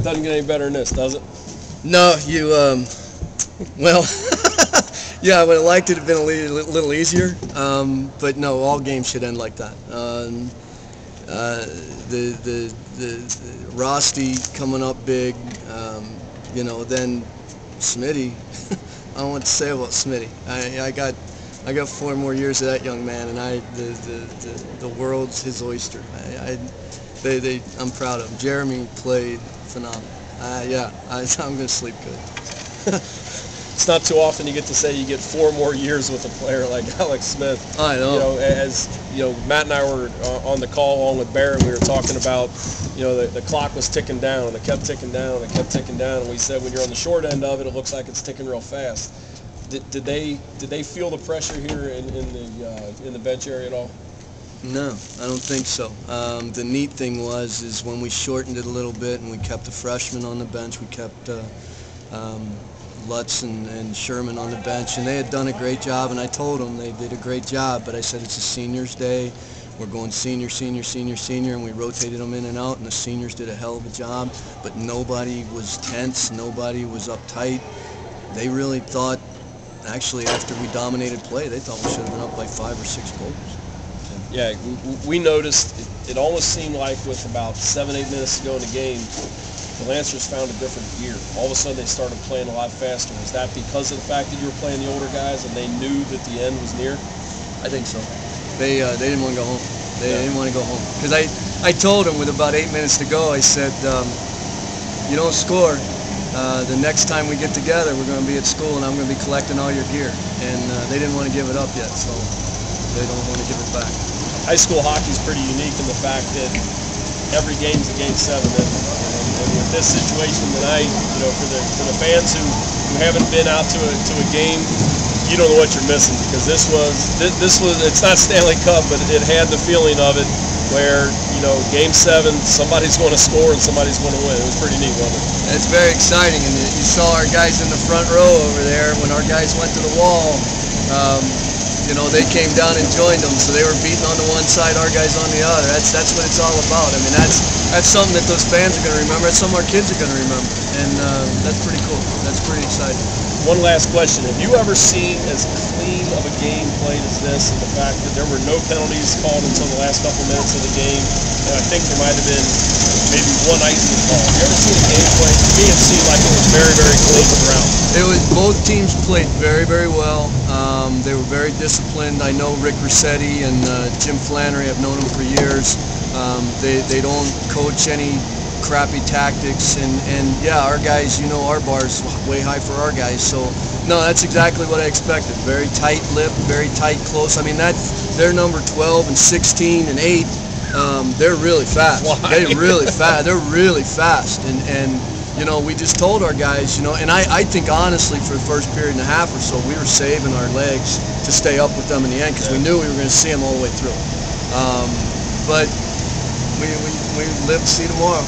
doesn't get any better than this, does it? No, you, well, yeah, I would have liked it to have been a little easier, but no, all games should end like that. The Rosty coming up big, you know, then Smitty. I don't know what to say about Smitty. I got 4 more years of that young man, and the world's his oyster. I'm proud of him. Jeremy played phenomenal. Yeah, I'm gonna sleep good. It's not too often you get to say you get 4 more years with a player like Alex Smith. I know. You know, as you know, Matt and I were on the call along with Barrett. We were talking about, you know, the clock was ticking down, and it kept ticking down, and it kept ticking down. And we said when you're on the short end of it, it looks like it's ticking real fast. Did they feel the pressure here in the bench area at all? No, I don't think so. The neat thing is when we shortened it a little bit and we kept the freshmen on the bench, we kept Lutz and Sherman on the bench, and they had done a great job, and I told them they did a great job, but I said it's a seniors day. We're going senior, senior, senior, senior, and we rotated them in and out, and the seniors did a hell of a job, but nobody was tense, nobody was uptight. They really thought, actually, after we dominated play, they thought we should have been up by 5 or 6 goals. Yeah, we noticed it almost seemed like with about 7, 8 minutes to go in the game, the Lancers found a different gear. All of a sudden they started playing a lot faster. Was that because of the fact that you were playing the older guys and they knew that the end was near? I think so. They didn't want to go home. They didn't want to go home. Because I told them with about 8 minutes to go, I said, you don't score, the next time we get together we're going to be at school and I'm going to be collecting all your gear. And they didn't want to give it up yet, so they don't want to give it back. High school hockey is pretty unique in the fact that every game's a Game 7, and with this situation tonight, you know, for the fans who haven't been out to a game, you don't know what you're missing, because this was it's not Stanley Cup, but it had the feeling of it, where, you know, Game 7, somebody's going to score and somebody's going to win. It was pretty neat, wasn't it? It's very exciting, and you saw our guys in the front row over there when our guys went to the wall. You know, they came down and joined them, so they were beating on the one side, our guys on the other. That's what it's all about. I mean, that's something that those fans are going to remember. That's something our kids are going to remember, and that's pretty cool. That's pretty exciting. One last question: have you ever seen as clean of a game played as this, and the fact that there were no penalties called until the last couple minutes of the game, and I think there might have been maybe 1 icing call? Have you ever seen a game played? To me, it seemed like it was very, very clean throughout. It was, both teams played very, very well. They were very disciplined. I know Rick Rossetti and Jim Flannery. I've known them for years. They don't coach any crappy tactics, and yeah, our guys, you know, our bar's way high for our guys. So no, that's exactly what I expected. Very tight lip, very tight, close. I mean, they're number 12 and 16 and 8. They're really fast. They're really fast. They're really fast, and you know, we just told our guys, you know, and I think honestly for the first period and a half or so, we were saving our legs to stay up with them in the end, because we knew we were going to see them all the way through. But we live to see tomorrow.